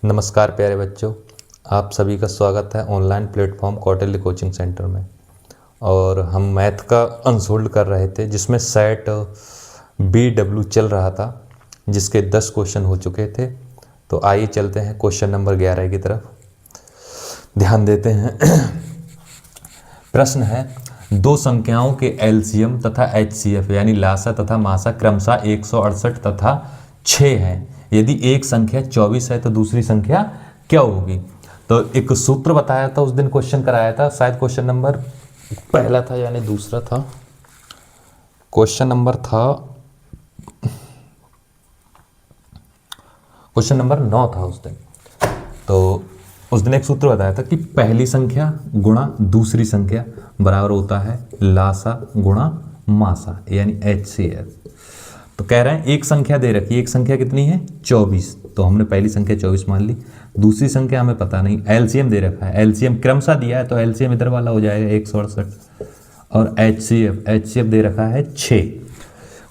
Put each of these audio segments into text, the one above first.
नमस्कार प्यारे बच्चों, आप सभी का स्वागत है online platform Kautilya coaching centre में। और हम मैथ का अनसोल्ड कर रहे थे जिसमें सेट BW चल रहा था, जिसके 10 क्वेश्चन हो चुके थे। तो आइए चलते हैं क्वेश्चन नंबर 11 की तरफ, ध्यान देते हैं। प्रश्न है, दो संख्याओं के एलसीएम तथा HCF यानी लासा तथा मासा क्रमशः 168 तथा 6 है। यदि एक संख्या 24 है तो दूसरी संख्या क्या होगी? तो एक सूत्र बताया था, उस दिन क्वेश्चन कराया था, शायद क्वेश्चन नंबर पहला था यानी दूसरा था। क्वेश्चन नंबर 9 था उस दिन। तो उस दिन एक सूत्र बताया था कि पहली संख्या गुणा दूसरी संख्या बराबर होता है लासा गुणा मासा यानी HCF। तो कह रहे हैं एक संख्या दे रखी है, एक संख्या कितनी है 24, तो हमने पहली संख्या 24 मान ली। दूसरी संख्या हमें पता नहीं, एलसीएम दे रखा है, एलसीएम क्रमशः दिया है तो एलसीएम इधर वाला हो जाएगा 168, और HCF दे रखा है 6।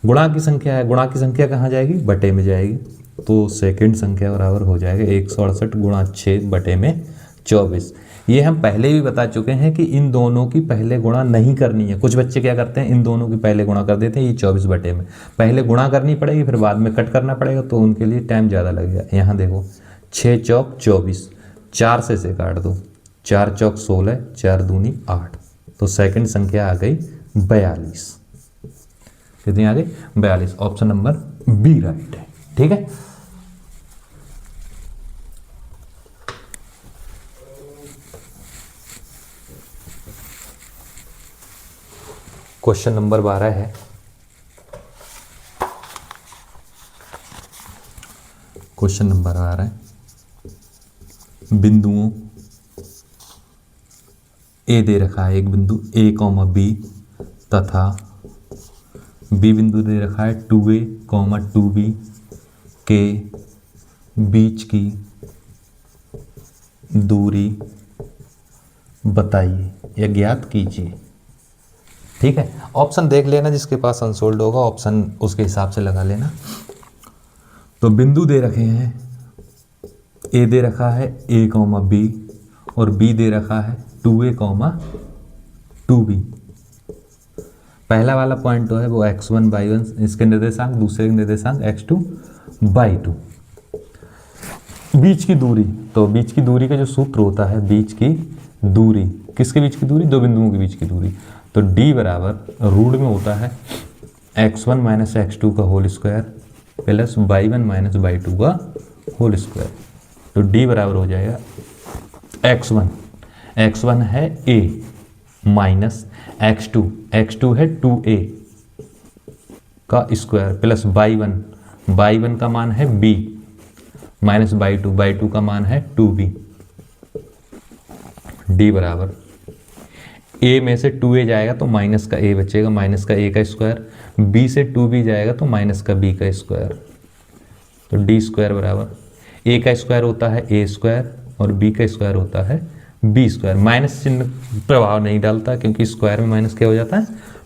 गुणा की संख्या है, गुणा की संख्या कहाँ जाएगी? बटे में जाएगी। तो सेकंड संख्या बराबर हो जाएगा 168 गुणा 6 बटे में 24। ये हम पहले भी बता चुके हैं कि इन दोनों की पहले गुणा नहीं करनी है। कुछ बच्चे क्या करते हैं, इन दोनों की पहले गुणा कर देते हैं, ये 24 बटे में पहले गुणा करनी पड़ेगी, फिर बाद में कट करना पड़ेगा, तो उनके लिए टाइम ज़्यादा लगेगा। यहाँ देखो 6 चौक 24, 4 से काट दो, 4 चौक 16, 4 दूनी 8, तो सेकंड संख्या आ गई 42। कितनी आ गई? 42। ऑप्शन नंबर बी राइट है। ठीक है, क्वेश्चन नंबर 12 है। क्वेश्चन नंबर 12 है, बिंदुओं ए दे रखा है, एक बिंदु A, B तथा B बिंदु दे रखा है 2A, 2B के बीच की दूरी बताइए या ज्ञात कीजिए। ठीक है, ऑप्शन देख लेना, जिसके पास अनसोल्ड होगा ऑप्शन उसके हिसाब से लगा लेना। तो बिंदु दे रखे हैं, ए दे रखा है A, B और B दे रखा है 2A, 2B। पहला वाला पॉइंट तो है वो x1 by 1 इसके निर्देशांक, दूसरे के निर्देशांक x2 by 2। बीच की दूरी, तो बीच की दूरी का जो सूत्र होता है, बीच की दूरी, किसके बीच की दूरी? दो बिंदुओं के बीच की दूरी। तो d बराबर रूट में होता है x1 माइनस x2 का whole square plus y1 minus y2 का होल स्क्वायर। तो d बराबर हो जाएगा x1 है a माइनस x2 है 2a का स्क्वायर प्लस y1 का मान है b माइनस y2 का मान है 2b। d बराबर a में से 2a जाएगा तो माइनस का a बचेगा, माइनस का a का स्क्वायर, b से 2b जाएगा तो माइनस का b का स्क्वायर। तो d स्क्वायर बराबर a का स्क्वायर होता है a स्क्वायर और b का स्क्वायर होता है b स्क्वायर। माइनस चिन्ह प्रभाव नहीं डालता क्योंकि स्क्वायर में माइनस क्या हो जाता है?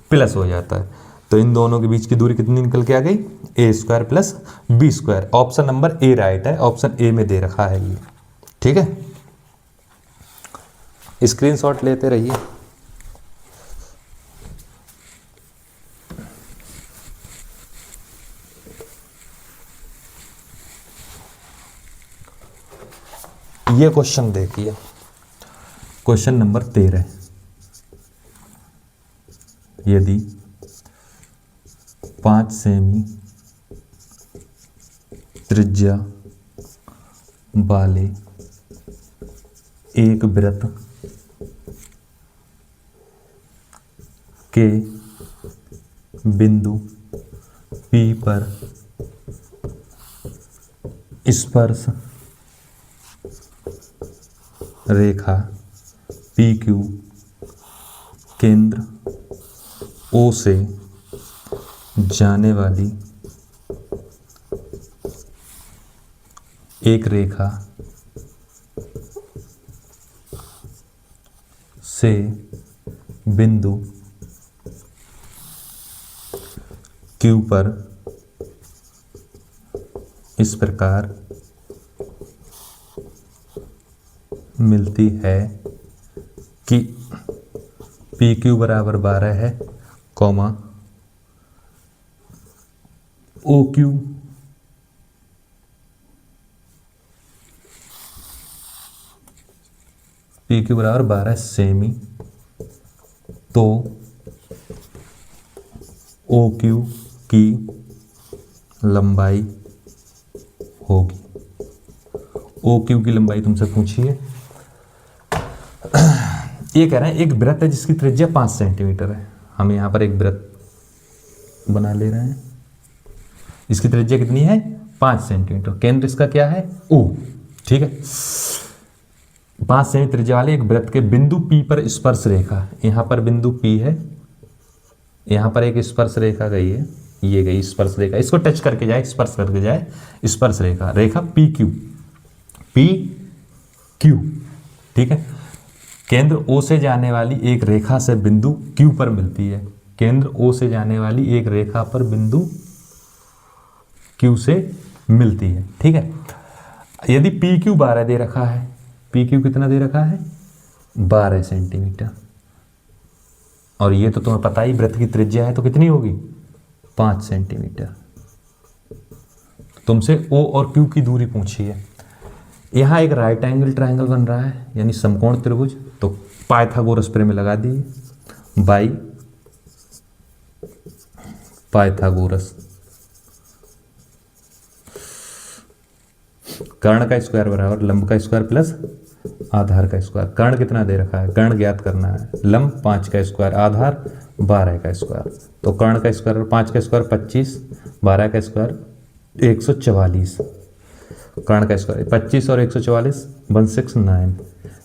प्लस हो जाता है। तो इन दोनों के बीच की दूरी कितनी निकल के आ गई? a square plus b square. Option number A right है, ऑप्शन ए में दे रखा है ये। ठीक है, स्क्रीनशॉट लेते रहिए। ये क्वेश्चन देखिए, क्वेश्चन नंबर 13। यदि 5 सेमी त्रिज्या वाले एक वृत्त के बिंदु P पर स्पर्श रेखा PQ केंद्र O से जाने वाली एक रेखा से बिंदु Q पर इस प्रकार मिलती है कि पी क्यू बराबर 12 है, comma O Q P Q बराबर 12 सेमी, तो ओ क्यू की लंबाई होगी। ओ क्यू की लंबाई तुमसे पूछी है। ये कह रहे हैं एक वृत्त है जिसकी त्रिज्या 5 सेंटीमीटर है। हम यहां पर एक वृत्त बना ले रहे हैं, इसकी त्रिज्या कितनी है 5 सेंटीमीटर, केंद्र इसका क्या है ओ, ठीक है। 5 सेंटीमीटर त्रिज्या वाले एक वृत्त के बिंदु P पर स्पर्श रेखा, यहां पर बिंदु P है, यहां पर एक स्पर्श रेखा गई है, ये गई स्पर्श रेखा, इसको टच करके जाए, स्पर्श करके जाए, स्पर्श रेखा, रेखा पी क्यू, ठीक है। केंद्र O से जाने वाली एक रेखा से बिंदु Q पर मिलती है, केंद्र O से जाने वाली एक रेखा पर बिंदु Q से मिलती है, ठीक है। यदि PQ 12 दे रखा है, PQ कितना दे रखा है 12 सेंटीमीटर, और ये तो तुम्हें पता ही वृत्त की त्रिज्या है तो कितनी होगी 5 सेंटीमीटर। तुमसे O और Q की दूरी पूछी है। यहाँ एक राइट एंगल ट्रायंगल बन रहा है, यानी समकोण त्रिभुज, तो पाइथागोरस प्रमेय लगा दिए, बाई पाइथागोरस। कर्ण का स्क्वायर बराबर लंब का स्क्वायर प्लस आधार का स्क्वायर। कर्ण कितना दे रखा है, कर्ण ज्ञात करना है, लंब 5 का स्क्वायर, आधार 12 का स्क्वायर, तो कर्ण का स्क्वायर 5 का स्क्वायर 25, 12 का स्क्वायर 144, कर्ण का स्क्वायर 25 और 144 169,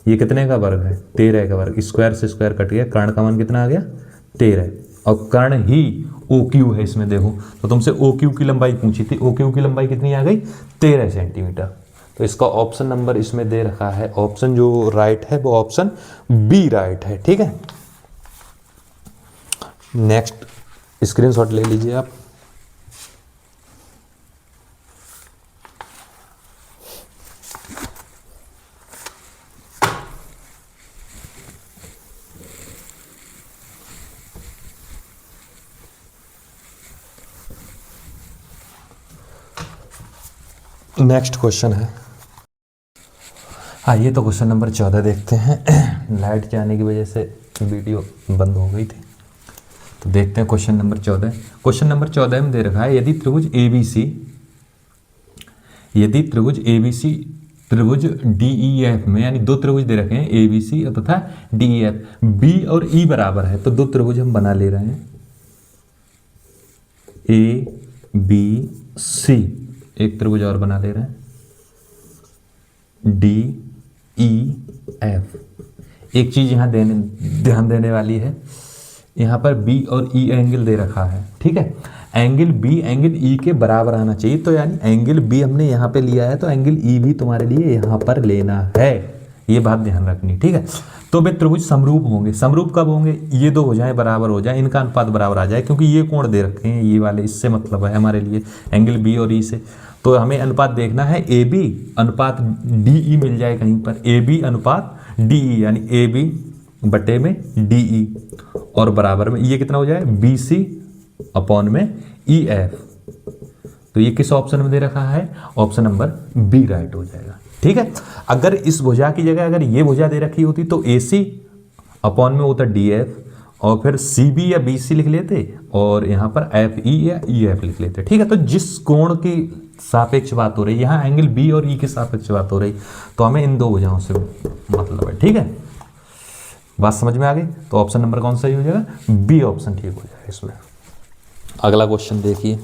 ये कितने का वर्ग है 13 का वर्ग, स्क्वायर से स्क्वायर कट गया, कर्ण का मान कितना आ गया 13, और कर्ण ही ओ क्यू है इसमें। देखो तो तुमसे ओ क्यू की लंबाई पूछी थी, ओ क्यू की लंबाई कितनी आ गई 13 सेंटीमीटर। तो इसका ऑप्शन नंबर इसमें दे रखा है, ऑप्शन जो राइट है वो ऑप्शन बी राइट है, ठीक है। नेक्स्ट स्क्रीनशॉट ले लीजिए आप। नेक्स्ट क्वेश्चन है, आइए तो क्वेश्चन नंबर 14 देखते हैं। लाइट जाने की वजह से वीडियो बंद हो गई थी, तो देखते हैं क्वेश्चन नंबर 14। क्वेश्चन नंबर 14 में दे रखा है यदि त्रिभुज ABC त्रिभुज DEF में, यानी दो त्रिभुज दे रखे हैं ABC तथा DEF, B और E बराबर है, तो दो त्रिभुज हम बना ले रहे हैं ABC, एक त्रिभुज और बना ले रहे हैं DEF। एक चीज यहां ध्यान देने वाली है, यहां पर B और E एंगल दे रखा है, ठीक है। एंगल B एंगल E के बराबर आना चाहिए, तो यानी एंगल B हमने यहां पे लिया है तो एंगल E भी तुम्हारे लिए यहां पर लेना है, ये बात ध्यान रखनी, ठीक है। तो वे त्रिभुज समरूप होंगे, समरूप कब होंगे, ये दो हो जाए बराबर हो जाए, इनका अनुपात बराबर आ जाए, क्योंकि ये कोण दे रखे हैं ये वाले, इससे मतलब है हमारे लिए एंगल B और E से। तो हमें अनुपात देखना है AB अनुपात DE मिल जाए कहीं पर, AB अनुपात DE, यानी AB बटे में DE, और बराबर में ये कितना हो जाए BC अपॉन में EF। तो ये किस ऑप्शन में दे रखा है, ऑप्शन नंबर बी राइट हो जाएगा, ठीक है। अगर इस भुजा की जगह अगर ये भुजा दे रखी होती तो AC अपॉन में होता DF, और फिर CB या BC लिख लेते, और यहाँ पर FE या EF लिख लेते, ठीक है। तो जिस कोण की सापेक्ष बात हो रही है, यहाँ एंगल B और E के सापेक्ष बात हो रही, तो हमें इन दो भुजाओं से मतलब है, ठीक है। बात समझ में आ गई, तो ऑप्शन नंबर कौन सा ही हो जाएगा, बी ऑप्शन ठीक हो जाएगा इसमें। अगला क्वेश्चन देखिए,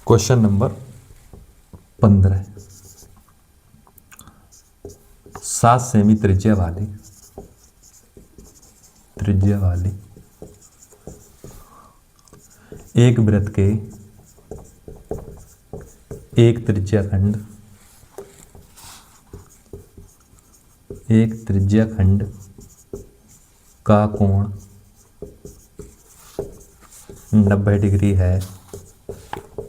क्वेश्चन नंबर 15। 7 सेमी त्रिज्या वाली एक वृत्त के एक त्रिज्याखंड का कोण 90 डिग्री है।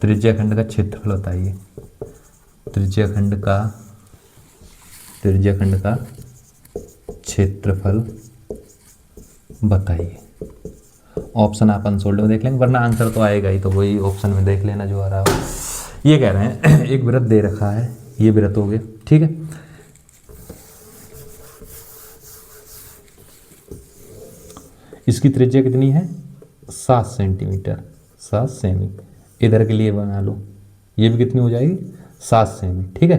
त्रिज्याखंड का क्षेत्रफल बताइए। त्रिज्याखंड का क्षेत्रफल बताइए। ऑप्शन आप अनसोल्ड में देख लेंगे, वरना आंसर तो आएगा ही, तो वही ऑप्शन में देख लेना जो आ रहा हो। ये कह रहे हैं एक वृत्त दे रखा है, ये वृत्त हो गया, ठीक है। इसकी त्रिज्या कितनी है? 7 सेंटीमीटर, 7 सेमी। इधर के लिए बना लो, ये भी कितनी हो जाएगी? 7 सेमी, ठीक है।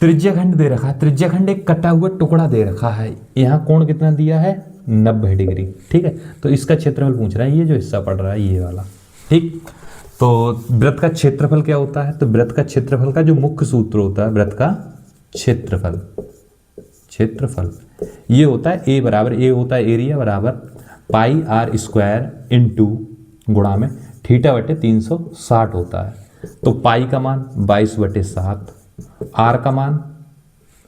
त्रिज्याखंड दे रखा है, त्रिज्याखंड एक कटा हुआ टुकड़ा दे रखा है। यहाँ कोण कितना दिया है? 90 डिग्री, ठीक है। तो इसका क्षेत्रफल पूछ रहा है, ये जो हिस्सा पड़ रहा है ये वाला, ठीक। तो वृत्त का क्षेत्रफल क्या होता है? तो वृत्त का क्षेत्रफल का जो मुख्य सूत्र होता है, वृत्त का क्षेत्रफल ये होता है ए बराबर, ए होता है एरिया बराबर पाई आर स्क्वायर इंटू गुणा में थीटा बटे 360 होता है। तो पाई का मान 22/7, आर का मान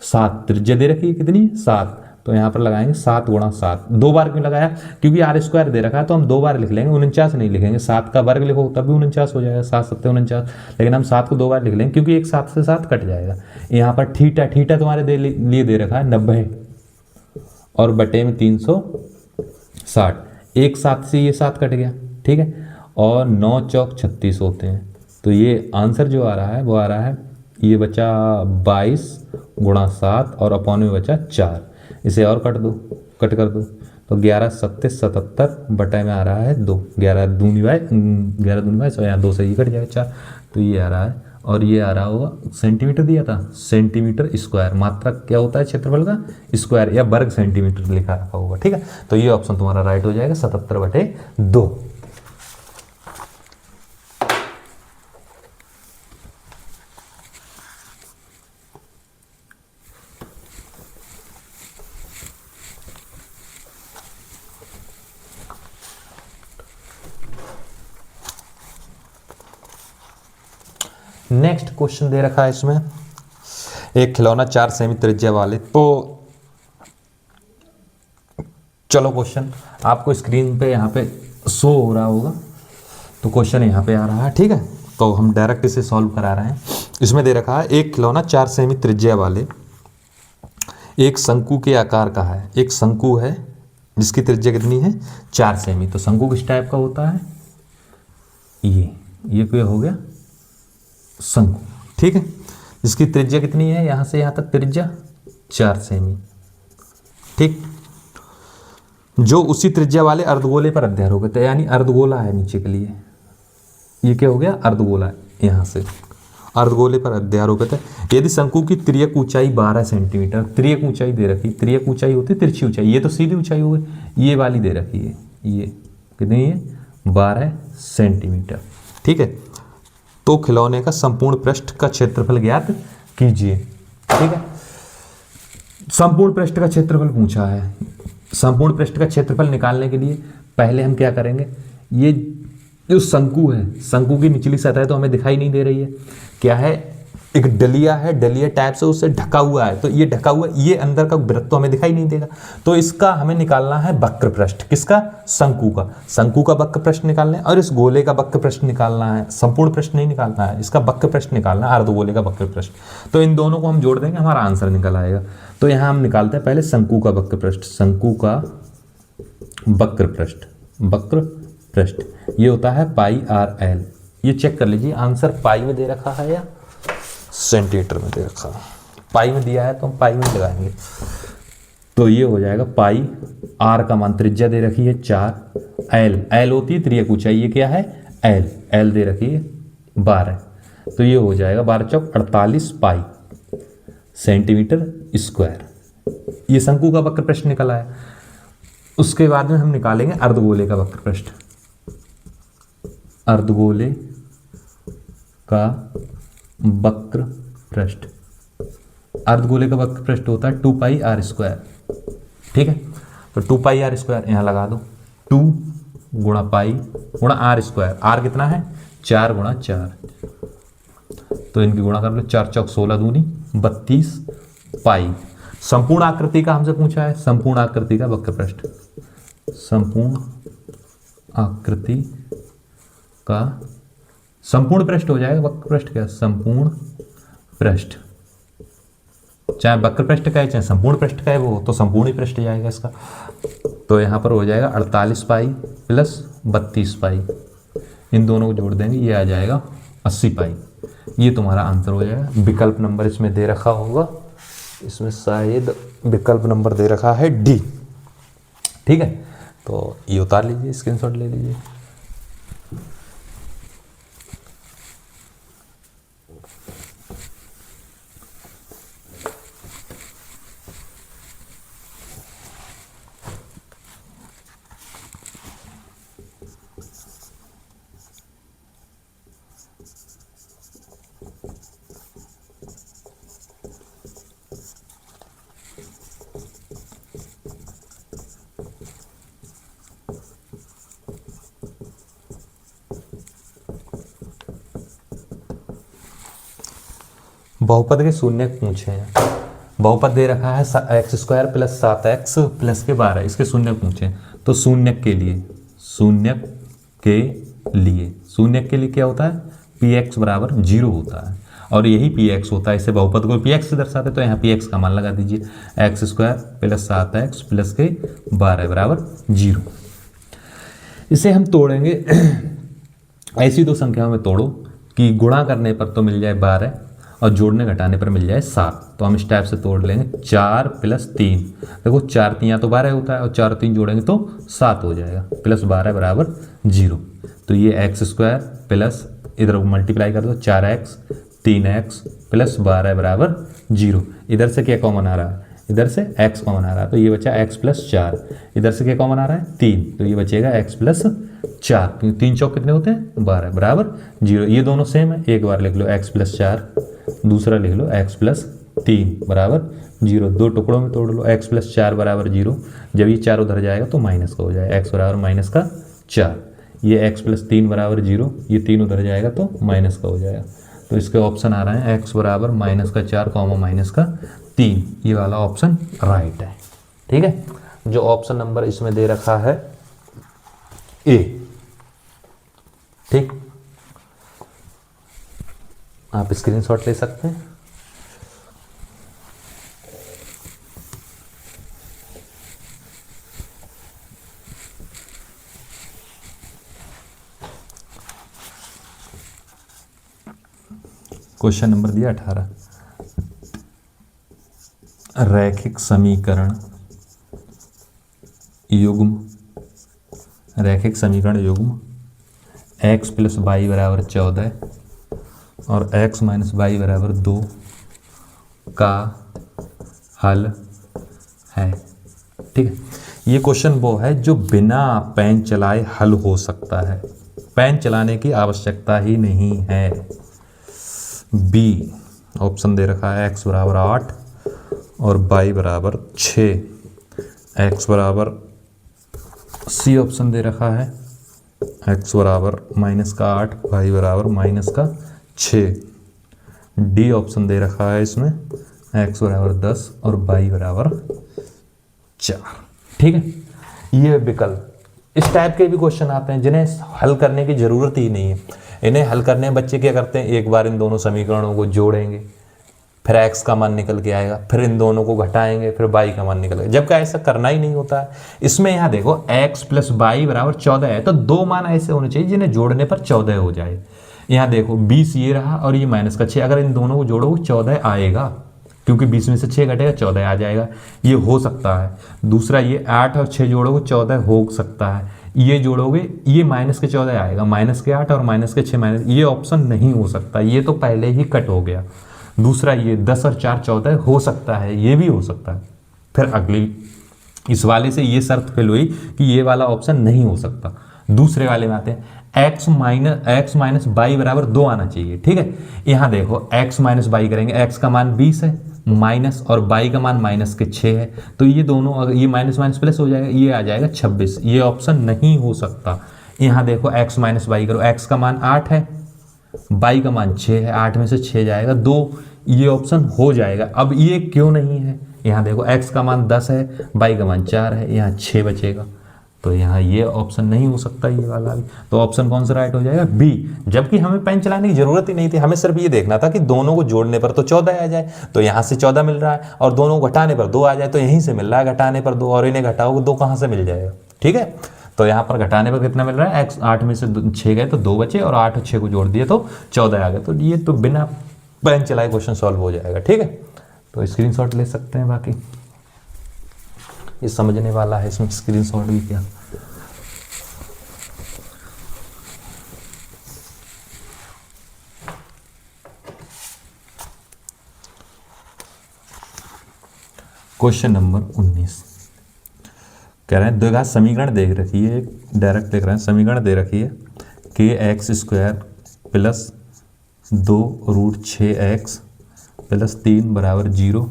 7, त्रिज्या दे रखी है कितनी? 7। तो यहाँ पर लगाएंगे 7 × 7। 2 बार क्यों लगाया? क्योंकि आर स्क्वायर दे रखा है, तो हम 2 बार लिख लेंगे, 49 नहीं लिखेंगे। 7 का वर्ग लिखो तब भी 49 हो जाएगा, 7 7 49, लेकिन हम 7 को 2 बार लिख लेंगे क्योंकि एक 7 से 7 कट जाएगा। यहाँ पर थीटा तुम्हारे लिए दे रखा है 90 और बटे में 360, एक 7 से ये 7 कट गया, ठीक है। और 9 चौक 36 होते हैं। तो ये आंसर जो आ रहा है वो आ रहा है, ये बचा 22 × 7 और अपॉन में बचा 4। इसे और कट कर दो तो 11 7 77 बटे में आ रहा है 2, 11 दूनी बाय 100, यहाँ 2 से ये कट जाएगा 4। तो ये आ रहा है, और ये आ रहा होगा सेंटीमीटर दिया था, सेंटीमीटर स्क्वायर। मात्रा क्या होता है क्षेत्रफल का? स्क्वायर या वर्ग सेंटीमीटर लिखा रखा होगा, ठीक है। तो ये ऑप्शन तुम्हारा राइट हो जाएगा, 77/2। नेक्स्ट क्वेश्चन दे रखा है इसमें, एक खिलौना 4 सेमी त्रिज्या वाले। तो चलो क्वेश्चन आपको स्क्रीन पे यहाँ पे शो हो रहा होगा, तो क्वेश्चन यहाँ पे आ रहा है, ठीक है। तो हम डायरेक्ट इसे सॉल्व करा रहे हैं। इसमें दे रखा है एक खिलौना 4 सेमी त्रिज्या वाले एक शंकु के आकार का है। एक शंकु है जिसकी त्रिज्या कितनी है? 4 सेमी। तो शंकु किस टाइप का होता है? ये क्या हो गया? शंकु, ठीक है। जिसकी त्रिज्या कितनी है? यहाँ से यहाँ तक त्रिज्या 4 सेमी, ठीक। जो उसी त्रिज्या वाले अर्धगोले पर अध्यारोपित है, यानी अर्धगोला है नीचे के लिए, ये क्या हो गया? अर्धगोला है, यहाँ से अर्धगोले पर अध्यारोपित है। यदि शंकु की तिर्यक ऊंचाई 12 सेंटीमीटर, तिर्यक ऊंचाई दे रखी, तिर्यक ऊंचाई होती है तिरछी ऊंचाई, ये तो सीधी ऊंचाई हो गई, ये वाली दे रखी है, ये कितनी है? 12 सेंटीमीटर, ठीक है। तो खिलौने का संपूर्ण पृष्ठ का क्षेत्रफल ज्ञात कीजिए, ठीक है। संपूर्ण पृष्ठ का क्षेत्रफल पूछा है। संपूर्ण पृष्ठ का क्षेत्रफल निकालने के लिए पहले हम क्या करेंगे? ये जो शंकु है, शंकु की निचली सतह तो हमें दिखाई नहीं दे रही है, क्या है? एक डलिया है, डलिया टाइप से उससे ढका हुआ है। तो ये ढका हुआ, ये अंदर का वृत्त तो हमें दिखाई नहीं देगा। तो इसका हमें निकालना है वक्र पृष्ठ। किसका? शंकु का। शंकु का वक्र पृष्ठ निकालना है और इस गोले का वक्र पृष्ठ निकालना है। संपूर्ण पृष्ठ नहीं निकालना है, इसका वक्र पृष्ठ निकालना है, अर्धगोले का वक्र पृष्ठ। तो इन दोनों को हम जोड़ देंगे, हमारा आंसर निकल आएगा। तो यहाँ हम निकालते हैं पहले शंकु का वक्र पृष्ठ। शंकु का वक्र पृष्ठ, वक्र पृष्ठ ये होता है पाई आर एल। ये चेक कर लीजिए, आंसर पाई में दे रखा है या सेंटीमीटर में दे रखा है? पाई में दिया है तो हम पाई में लगाएंगे। तो ये हो जाएगा पाई, आर का मान त्रिज्या दे रखी है 4, एल होती है त्रियक ऊंचाई, ये क्या है? एल दे रखी है 12। तो ये हो जाएगा 12 चौक 48 पाई सेंटीमीटर स्क्वायर। ये शंकु का वक्र पृष्ठ निकला है। उसके बाद में हम निकालेंगे अर्धगोले का वक्र पृष्ठ। अर्धगोले का वक्र पृष्ठ, अर्धगोले का वक्र पृष्ठ होता है 2 पाई आर स्क्वायर, ठीक है। तो 2 पाई आर स्क्वायर यहाँ लगा दो, 2 गुणा पाई गुणा आर स्क्वायर। आर कितना है? 4 × 4। तो इनकी गुणा कर लो, 4 चौक 16 दूनी 32 पाई। संपूर्ण आकृति का हमसे पूछा है, संपूर्ण आकृति का वक्र पृष्ठ। संपूर्ण आकृति का संपूर्ण पृष्ठ हो जाएगा, वक्र पृष्ठ क्या, संपूर्ण पृष्ठ, चाहे वक्र पृष्ठ का है चाहे संपूर्ण पृष्ठ का है, वो तो संपूर्ण ही पृष्ठ जाएगा इसका। तो यहाँ पर हो जाएगा 48 पाई प्लस 32 पाई, इन दोनों को जोड़ देंगे ये आ जाएगा 80 पाई। ये तुम्हारा आंसर हो जाएगा। विकल्प नंबर इसमें दे रखा होगा, इसमें शायद विकल्प नंबर दे रखा है डी। ठीक है, तो ये उतार लीजिए, स्क्रीनशॉट ले लीजिए। बहुपद के शून्य पूछे हैं। बहुपद दे रखा है x square plus 7x plus के 12, इसके शून्य पूछे। तो शून्य के लिए शून्य के लिए क्या होता है, px बराबर 0 होता है, और यही px होता है। इसे बहुपद को px से दर्शाते, तो यहाँ px का मान लगा दीजिए, x square plus 7x plus के 12 बराबर 0। इसे हम तोड़ेंगे ऐसी दो संख्याओं में तोड़ो कि गुणा करने पर तो मिल जाए 12 और जोड़ने घटाने पर मिल जाए 7। तो हम इस टाइप से तोड़ लेंगे, 4 प्लस 3, देखो 4 3 तो 12 होता है, और 4 3 जोड़ेंगे तो 7 हो जाएगा, प्लस 12 बराबर 0। तो ये एक्स स्क्वायर प्लस, इधर मल्टीप्लाई कर दो, 4x 3x प्लस 12 बराबर 0। इधर से क्या कॉमन आ रहा है, इधर से x कॉमन आ रहा है, तो ये बचा x प्लस 4। इधर से क्या कॉमन आ रहा है, 3, तो ये बचेगा x प्लस 4, क्योंकि 3 चौक कितने होते हैं, 12 बराबर 0। ये दोनों सेम है, एक बार लिख लो x प्लस 4, दूसरा लिख लो x प्लस 3 बराबर 0। दो टुकड़ों में तोड़ लो, x प्लस 4 बराबर 0। जब ये 4 उधर जाएगा तो माइनस का हो जाएगा, x बराबर माइनस का 4। ये x प्लस 3 बराबर 0, ये 3 उधर जाएगा तो माइनस का हो जाएगा। तो इसके ऑप्शन आ रहे हैं x बराबर माइनस का 4 कॉमा माइनस का 3, ये वाला ऑप्शन राइट है। ठीक है, जो ऑप्शन नंबर इसमें दे रखा है ए। ठीक, आप स्क्रीनशॉट ले सकते हैं। क्वेश्चन नंबर दिया 18, रैखिक समीकरण युग्म, रैखिक समीकरण युग्म x प्लस वाई बराबर 14 और x माइनस वाई बराबर 2 का हल है। ठीक है, ये क्वेश्चन वो है जो बिना पेन चलाए हल हो सकता है, पेन चलाने की आवश्यकता ही नहीं है। बी ऑप्शन दे रखा है x बराबर 8 और y बराबर 6, x बराबर, सी ऑप्शन दे रखा है x बराबर माइनस का 8, y बराबर माइनस का 6, डी ऑप्शन दे रखा है इसमें x बराबर 10 और y बराबर 4। ठीक है, ये विकल्प, इस टाइप के भी क्वेश्चन आते हैं जिन्हें हल करने की ज़रूरत ही नहीं है। इन्हें हल करने में बच्चे क्या करते हैं, एक बार इन दोनों समीकरणों को जोड़ेंगे, फिर x का मान निकल के आएगा, फिर इन दोनों को घटाएंगे, फिर y का मान निकलेगा, जबकि ऐसा करना ही नहीं होता है। इसमें यहाँ देखो x प्लस वाई बराबर 14 है, तो दो मान ऐसे होने चाहिए जिन्हें जोड़ने पर 14 हो जाए। यहाँ देखो 20 ये रहा और ये माइनस का 6, अगर इन दोनों को जोड़ो 14 आएगा, क्योंकि 20 में से 6 घटेगा 14 आ जाएगा, ये हो सकता है। दूसरा ये 8 और 6 जोड़ोगे 14 हो सकता है, ये जोड़ोगे ये माइनस के 14 आएगा, माइनस के 8 और माइनस के 6 माइनस, ये ऑप्शन नहीं हो सकता, ये तो पहले ही कट हो गया। दूसरा ये 10 और 4 14 हो सकता है, ये भी हो सकता है। फिर अगली इस वाले से ये शर्त फेल हुई कि ये वाला ऑप्शन नहीं हो सकता। दूसरे वाले में आते हैं, x माइनस वाई बराबर 2 आना चाहिए। ठीक है, यहाँ देखो x माइनस वाई करेंगे, x का मान 20 है माइनस और y का मान माइनस के 6 है, तो ये दोनों अगर ये माइनस माइनस प्लस हो जाएगा, ये आ जाएगा 26, ये ऑप्शन नहीं हो सकता। यहाँ देखो x माइनस वाई करो, x का मान 8 है, y का मान 6 है, 8 में से 6 जाएगा 2, ये ऑप्शन हो जाएगा। अब ये क्यों नहीं है, यहाँ देखो x का मान 10 है, y का मान 4 है, यहाँ 6 बचेगा, तो यहाँ ये ऑप्शन नहीं हो सकता, ये वाला भी। तो ऑप्शन कौन सा राइट हो जाएगा? बी। जबकि हमें पेन चलाने की जरूरत ही नहीं थी, हमें सिर्फ ये देखना था कि दोनों को जोड़ने पर तो 14 आ जाए, तो यहाँ से 14 मिल रहा है, और दोनों को घटाने पर 2 आ जाए, तो यहीं से मिल रहा है घटाने पर 2, और इन्हें घटाओगे 2 कहाँ से मिल जाएगा? ठीक है, तो यहाँ पर घटाने पर कितना मिल रहा है? x 8 में से 6 गए तो 2 बचे, और 8 और 6 को जोड़ दिए तो 14 आ गए। तो ये तो बिना पेन चलाए क्वेश्चन सॉल्व हो जाएगा। ठीक है, तो स्क्रीनशॉट ले सकते हैं। बाकी ये समझने वाला है, इसमें स्क्रीनशॉट भी क्या। क्वेश्चन नंबर 19 कह रहे हैं द्विघात समीकरण देख रखी है, डायरेक्ट देख रहे हैं, समीकरण दे रखी है कि x² प्लस 2√6x प्लस 3 बराबर 0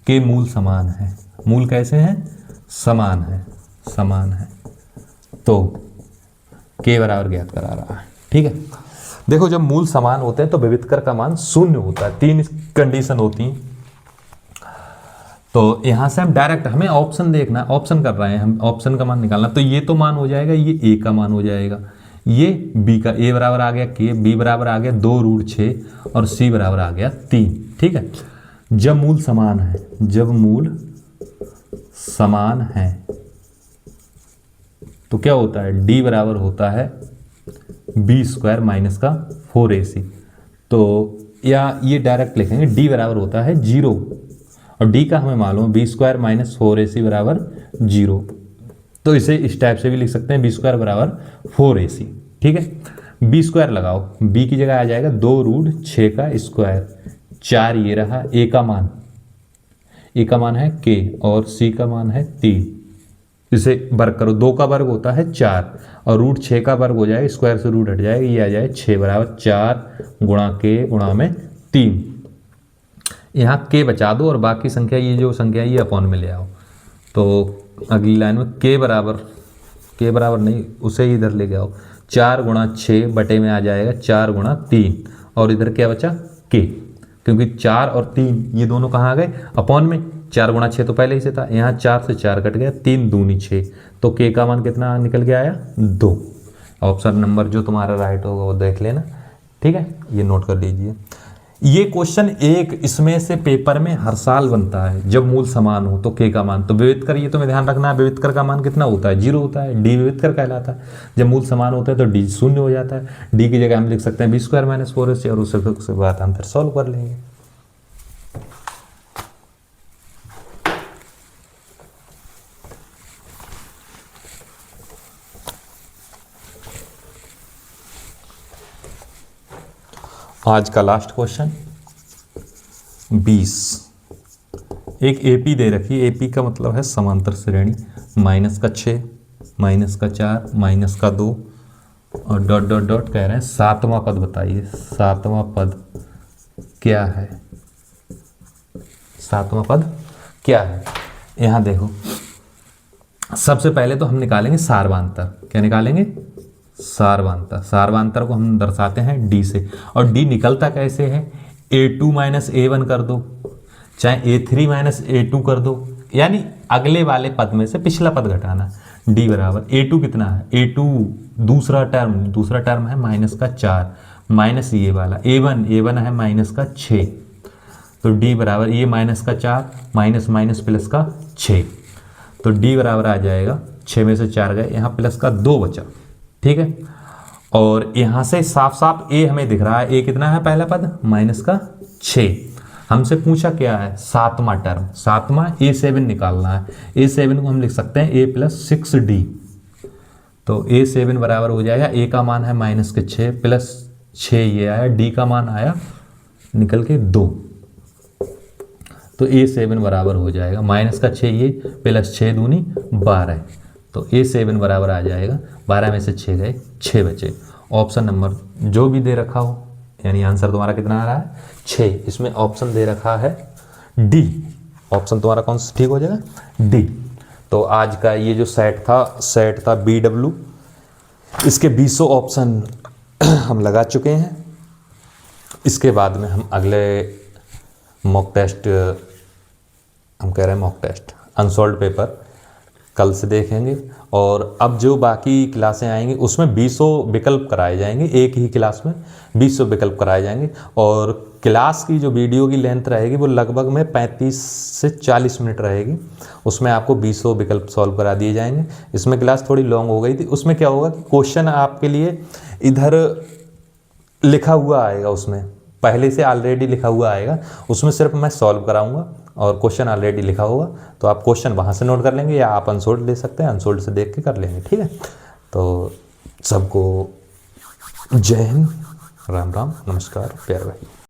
के मूल समान है। मूल कैसे हैं? समान है, समान है। तो के बराबर ज्ञात करा रहा है। ठीक है, देखो जब मूल समान होते हैं तो विविधकर का मान 0 होता है। 3 कंडीशन होती हैं। तो यहां से हम डायरेक्ट, हमें ऑप्शन देखना, ऑप्शन कर रहे हैं हम, ऑप्शन का मान निकालना। तो ये तो मान हो जाएगा, ये ए का मान हो जाएगा, ये बी का, ए बराबर आ गया के, बी बराबर आ गया 2√6 और सी बराबर आ गया 3। ठीक है, जब मूल समान है, जब मूल समान है तो क्या होता है? डी बराबर होता है b² माइनस का 4ac। तो या ये डायरेक्ट लिखेंगे, डी बराबर होता है 0, और डी का हमें मालूम है b² माइनस 4ac बराबर 0। तो इसे इस टाइप से भी लिख सकते हैं, b² बराबर 4ac। ठीक है, b² लगाओ, b की जगह आ जाएगा 2√6 का स्क्वायर, 4 ये रहा, a का मान, a का मान है k और c का मान है 3। इसे वर्ग करो, 2 का वर्ग होता है 4 और √6 का वर्ग हो जाएगा, स्क्वायर से रूट हट जाएगा, ये आ जाए 6 बराबर 4 गुणा के गुणा में 3। यहाँ के बचा दो और बाकी संख्या, ये जो संख्या ये अपॉन में ले आओ। तो अगली लाइन में के बराबर नहीं, उसे इधर ले के आओ, 4 गुणा 6 बटे में आ जाएगा 4 गुणा 3, और इधर क्या बचा? के, क्योंकि 4 और 3 ये दोनों कहाँ आ गए? अपॉन में। 4 गुणा 6 तो पहले ही से था, यहाँ 4 से 4 कट गया, 3 दूनी 6, तो के का मान कितना निकल के आया? 2। ऑप्शन नंबर जो तुम्हारा राइट होगा वो देख लेना। ठीक है, ये नोट कर लीजिए। ये क्वेश्चन एक इसमें से पेपर में हर साल बनता है, जब मूल समान हो तो के का मान, तो विविधकर ये तुम्हें ध्यान रखना है, विविधकर का मान कितना होता है? 0 होता है, डी विविधकर कहलाता है। जब मूल समान होता है तो डी 0 हो जाता है, डी की जगह हम लिख सकते हैं b² माइनस 4ac, और उसके बाद हम फिर सॉल्व कर लेंगे। आज का लास्ट क्वेश्चन 20। एक एपी दे रखी है, एपी का मतलब है समांतर श्रेणी, -6, -4, -2 और डॉट डॉट डॉट कह रहे हैं 7वां पद बताइए। 7वां पद क्या है? 7वां पद क्या है? यहाँ देखो, सबसे पहले तो हम निकालेंगे सारवांतर। क्या निकालेंगे? सारवांतर। सारवांतर को हम दर्शाते हैं डी से, और डी निकलता कैसे है? a2 माइनस a1 कर दो, चाहे a3 माइनस a2 कर दो, यानी अगले वाले पद में से पिछला पद घटाना। डी बराबर a2 कितना है? a2 दूसरा टर्म है -4 माइनस ये वाला a1 है -6, तो डी बराबर ये -4 माइनस माइनस प्लस का 6, तो डी बराबर आ जाएगा 6 में से 4 गए, यहाँ प्लस का 2 बचा। ठीक है, और यहाँ से साफ साफ ए हमें दिख रहा है, ए कितना है पहला पद? -6। हमसे पूछा क्या है? 7वां टर्म, 7वां a7 निकालना है। a7 को हम लिख सकते हैं a + 6d, तो a7 बराबर हो जाएगा, a का मान है -6 प्लस 6 ये आया, d का मान आया निकल के 2, तो a7 बराबर हो जाएगा -6 ये प्लस 6 दूनी 12, तो a7 बराबर आ जाएगा 12 में से 6 गए 6 बचे। ऑप्शन नंबर जो भी दे रखा हो, यानी आंसर तुम्हारा कितना आ रहा है? 6। इसमें ऑप्शन दे रखा है डी, ऑप्शन तुम्हारा कौन सा ठीक हो जाएगा? डी। तो आज का ये जो सेट था BW, इसके 20 ऑप्शन हम लगा चुके हैं। इसके बाद में हम अगले मॉक टेस्ट, हम कह रहे हैं मॉक टेस्ट, अनसॉल्व्ड पेपर कल से देखेंगे। और अब जो बाकी क्लासें आएंगी उसमें 20 विकल्प कराए जाएंगे, एक ही क्लास में 20 विकल्प कराए जाएंगे। और क्लास की जो वीडियो की लेंथ रहेगी वो लगभग में 35 से 40 मिनट रहेगी। उसमें आपको 20 विकल्प सॉल्व करा दिए जाएंगे। इसमें क्लास थोड़ी लॉन्ग हो गई थी। उसमें क्या होगा कि क्वेश्चन आपके लिए इधर लिखा हुआ आएगा, उसमें पहले से ऑलरेडी लिखा हुआ आएगा, उसमें सिर्फ मैं सॉल्व कराऊंगा और क्वेश्चन ऑलरेडी लिखा होगा। तो आप क्वेश्चन वहाँ से नोट कर लेंगे या आप अनसोल्ड ले सकते हैं, अनसोल्ड से देख के कर लेंगे। ठीक है, तो सबको जय हिंद, राम राम, नमस्कार, प्यारे भाई।